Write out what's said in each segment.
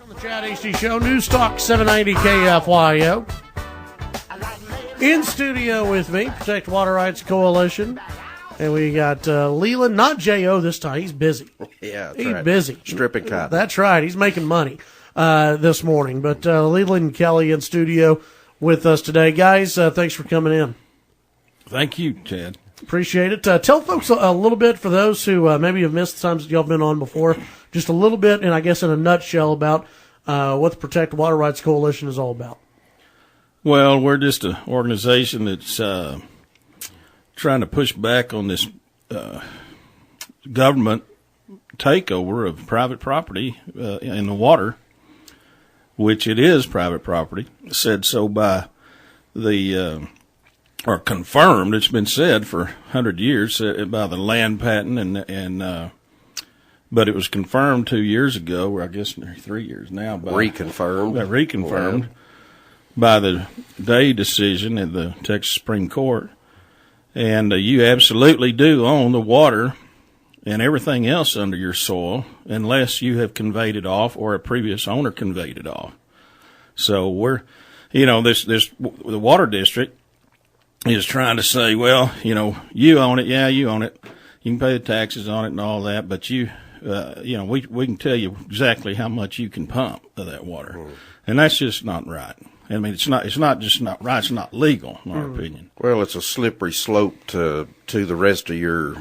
The Chad Hasty Show, News Talk 790 KFYO. In studio with me, Protect Water Rights Coalition. And we got Leland, not J.O. this time. He's busy. Yeah, he's right. busy. Stripping cotton. That's right. He's making money this morning. But Leland and Kelly in studio with us today. Guys, thanks for coming in. Thank you, Chad. Appreciate it. Tell folks a little bit, for those who maybe have missed the times that y'all been on before, just a little bit, and I guess in a nutshell, about what the Protect Water Rights Coalition is all about. Well, we're just an organization that's trying to push back on this government takeover of private property in the water, which it is private property, said so by the or confirmed. It's been said for 100 years by the land patent, but it was confirmed 2 years ago, or I guess 3 years now. Reconfirmed by the Day decision at the Texas Supreme Court. And you absolutely do own the water and everything else under your soil unless you have conveyed it off or a previous owner conveyed it off. So the water district is trying to say, well, you own it. Yeah, you own it. You can pay the taxes on it and all that, but we can tell you exactly how much you can pump of that water. And that's just not right. I mean, it's not just not right. It's not legal, in our opinion. Well, it's a slippery slope to the rest of your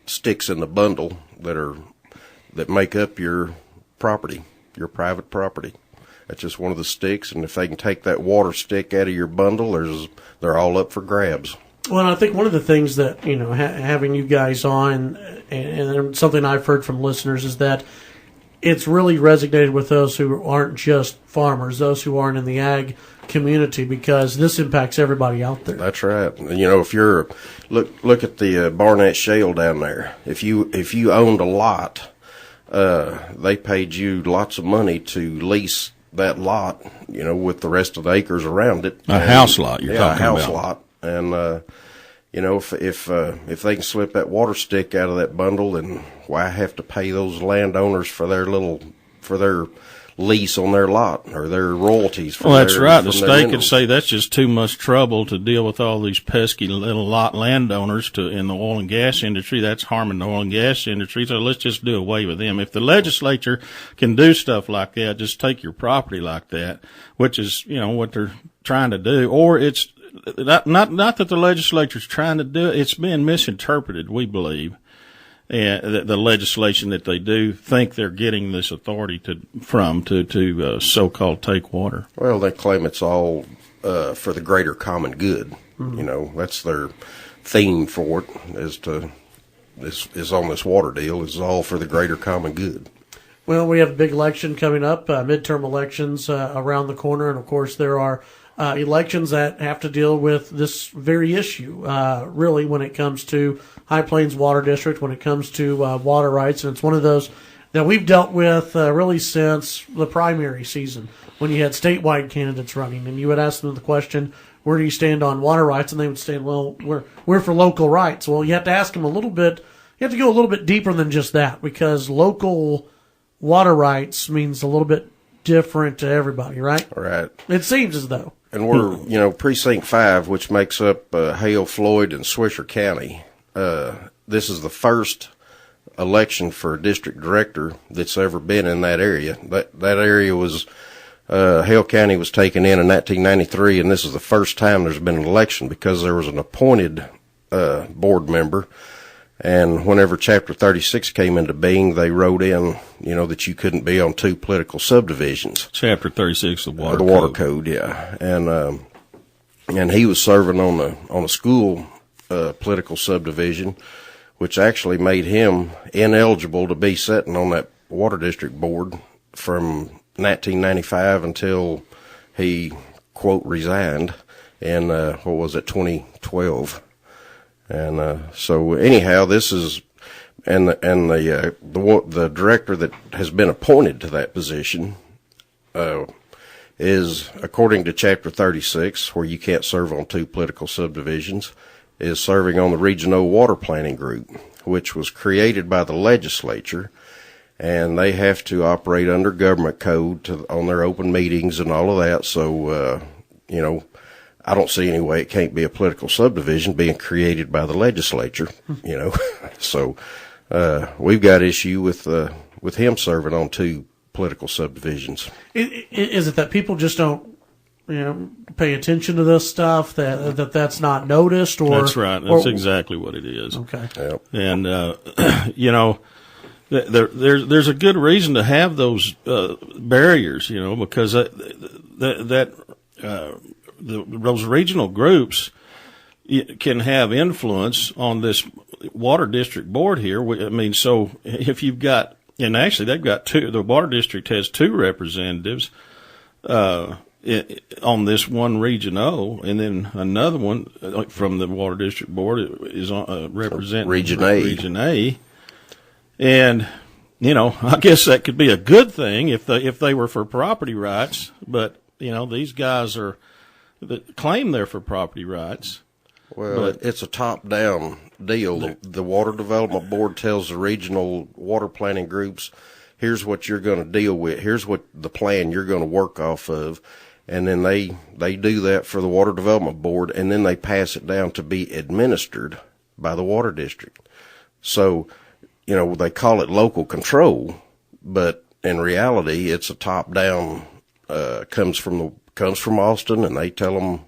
sticks in the bundle that make up your property, your private property. That's just one of the sticks, and if they can take that water stick out of your bundle, they're all up for grabs. Well, I think one of the things that, having you guys on, and something I've heard from listeners, is that it's really resonated with those who aren't just farmers, those who aren't in the ag community, because this impacts everybody out there. That's right. If you're look at the Barnett Shale down there. If you owned a lot, they paid you lots of money to lease that lot, with the rest of the acres around it. A house lot, you're talking about. Yeah, a house lot. And, if they can slip that water stick out of that bundle, then why have to pay those landowners for their lease on their lot or their royalties? That's right. The state could say that's just too much trouble to deal with all these pesky little lot landowners in the oil and gas industry. That's harming the oil and gas industry. So let's just do away with them. If the legislature can do stuff like that, just take your property like that, which is, what they're trying to do, or it's not that the legislature's trying to do it. It's being misinterpreted, we believe. And the legislation that they do think they're getting this authority to so-called take water. Well, they claim it's all for the greater common good. Mm-hmm. That's their theme for it. Is on this water deal is all for the greater common good. Well, we have a big election coming up, midterm elections around the corner, and of course there are elections that have to deal with this very issue, really, when it comes to High Plains Water District, when it comes to water rights. And it's one of those that we've dealt with really since the primary season, when you had statewide candidates running, and you would ask them the question, where do you stand on water rights? And they would say, well, we're for local rights. Well, you have to ask them you have to go a little bit deeper than just that, because local water rights means a little bit different to everybody, right? Right. It seems as though. And we're, Precinct 5, which makes up Hale, Floyd, and Swisher County. This is the first election for a district director that's ever been in that area. That area was, Hale County was taken in 1993, and this is the first time there's been an election, because there was an appointed board member. And whenever Chapter 36 came into being, they wrote in, that you couldn't be on two political subdivisions. Chapter 36 of the Water Code. The Water Code, yeah. And he was serving on a school political subdivision, which actually made him ineligible to be sitting on that water district board from 1995 until he, quote, resigned in, 2012. And so anyhow, this is, and the director that has been appointed to that position is, according to Chapter 36, where you can't serve on two political subdivisions, is serving on the Regional Water Planning Group, which was created by the legislature and they have to operate under government code on their open meetings and all of that. So, I don't see any way it can't be a political subdivision being created by the legislature, So, we've got issue with him serving on 2 political subdivisions. Is it that people just don't, pay attention to this stuff, that's not noticed? Or that's right. That's exactly what it is. Okay. Yep. And, there's a good reason to have those barriers, because those regional groups can have influence on this water district board here. I mean, so if you've got, and actually they've got 2, the water district has 2 representatives on this one Region O, and then another one from the water district board is representing Region A. Region A. And, I guess that could be a good thing if they were for property rights, but, these guys that claim they're for property rights. Well, it's a top-down deal. The Water Development Board tells the regional water planning groups, here's what you're going to deal with, here's what the plan you're going to work off of, and then they do that for the Water Development Board, and then they pass it down to be administered by the water district. So, they call it local control, but in reality, it's a top-down, comes from Austin, and they tell them,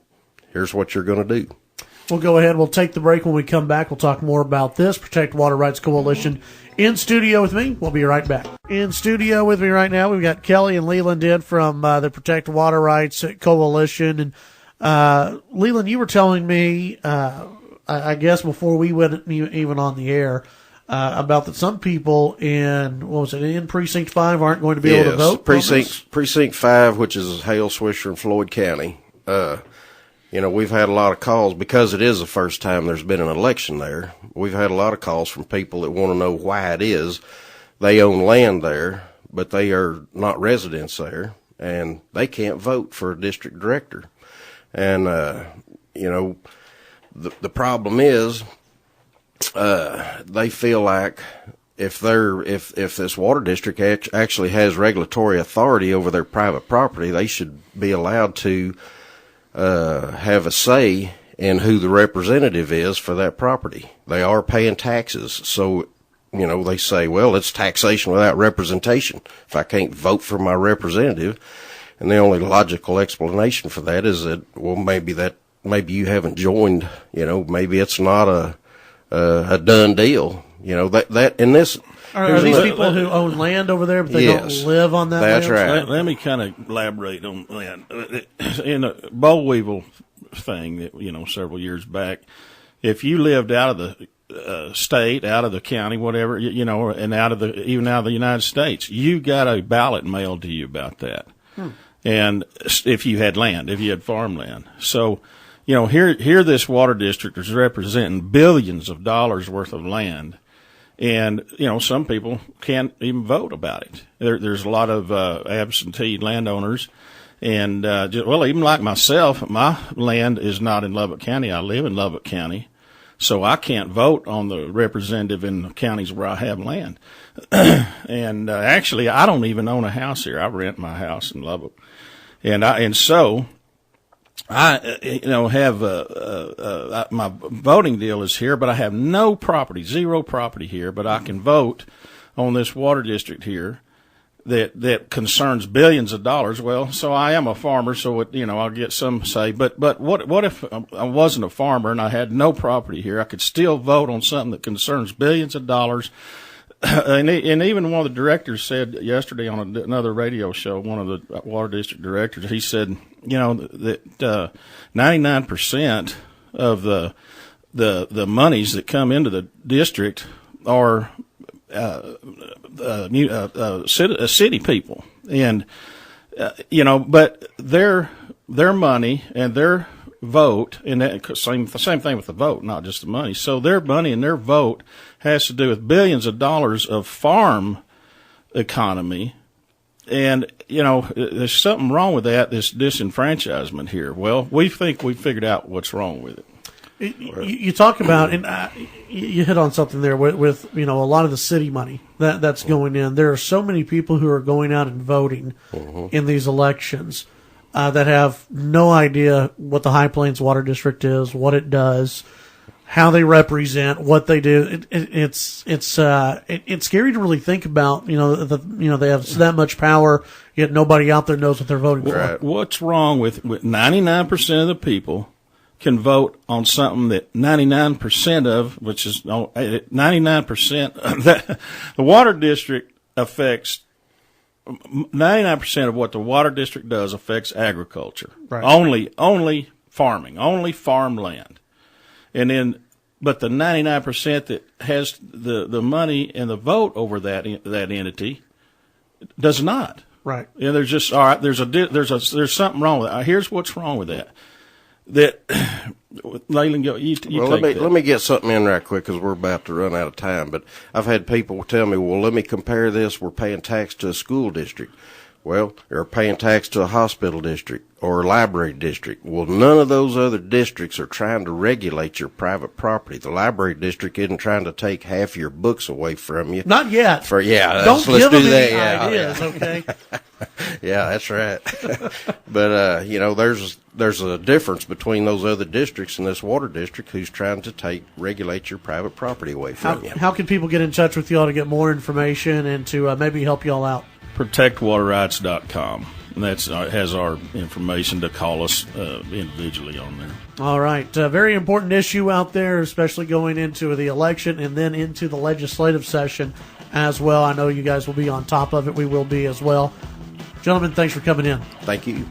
here's what you're going to do. We'll go ahead. We'll take the break. When we come back, we'll talk more about this. Protect Water Rights Coalition in studio with me. We'll be right back. In studio with me right now, we've got Kelly and Leland in from the Protect Water Rights Coalition. And Leland, you were telling me, I guess before we went even on the air, about that some people in Precinct 5 aren't going to be able to vote? Precinct 5, which is Hale, Swisher, and Floyd County. We've had a lot of calls because it is the first time there's been an election there. We've had a lot of calls from people that want to know why it is. They own land there, but they are not residents there, and they can't vote for a district director. And, the problem is, they feel like if this water district actually has regulatory authority over their private property, they should be allowed to have a say in who the representative is for that property. They are paying taxes, so they say, well, it's taxation without representation. If I can't vote for my representative, and the only logical explanation for that is that, well, maybe you haven't joined. Maybe it's not a done deal. Are these people who own land over there, but they don't live on that land? That's right. Let me kind of elaborate on land. In a boll weevil thing that, several years back, if you lived out of the state, out of the county, whatever, and even out of the United States, you got a ballot mailed to you about that. And if you had land, if you had farmland. So, here this water district is representing billions of dollars worth of land. And, some people can't even vote about it. There's a lot of absentee landowners. And, even like myself, my land is not in Lubbock County. I live in Lubbock County. So I can't vote on the representative in the counties where I have land. And actually, I don't even own a house here. I rent my house in Lubbock. And so I have my voting deal is here, but I have no property, zero property here, but I can vote on this water district here that concerns billions of dollars. Well, so I am a farmer, so I'll get some say. But what if I wasn't a farmer and I had no property here? I could still vote on something that concerns billions of dollars. And even one of the directors said yesterday on another radio show, one of the water district directors, he said, that 99% of the monies that come into the district are city people, and but their money and their vote, and that same thing with the vote, not just the money. So their money and their vote has to do with billions of dollars of farm economy. And, there's something wrong with that, this disenfranchisement here. Well, we think we figured out what's wrong with it. You talk about, and you hit on something there with a lot of the city money that's going in. There are so many people who are going out and voting in these elections that have no idea what the High Plains Water District is, what it does, how they represent, what they do. It's scary to really think about. They have that much power, yet nobody out there knows what they're voting for. What's wrong with 99% of the people can vote on something that 99% of, which is 99%, that the water district affects 99% of what the water district does affects agriculture. Right. Only farming, only farmland. And then, but the 99% that has the money and the vote over that entity does not. Right. And there's just, all right, there's something wrong with it. Here's what's wrong with that. Leland, let me get something in right quick because we're about to run out of time. But I've had people tell me, well, let me compare this. We're paying tax to a school district. Well, they're paying tax to a hospital district or a library district. Well, none of those other districts are trying to regulate your private property. The library district isn't trying to take half your books away from you. Not yet. Don't let's give them do that. any ideas, okay? Yeah, that's right. But there's a difference between those other districts and this water district who's trying to regulate your private property away from you. How can people get in touch with y'all to get more information and to maybe help y'all out? ProtectWaterRights.com. And that has our information to call us individually on there. All right. Very important issue out there, especially going into the election and then into the legislative session as well. I know you guys will be on top of it. We will be as well. Gentlemen, thanks for coming in. Thank you.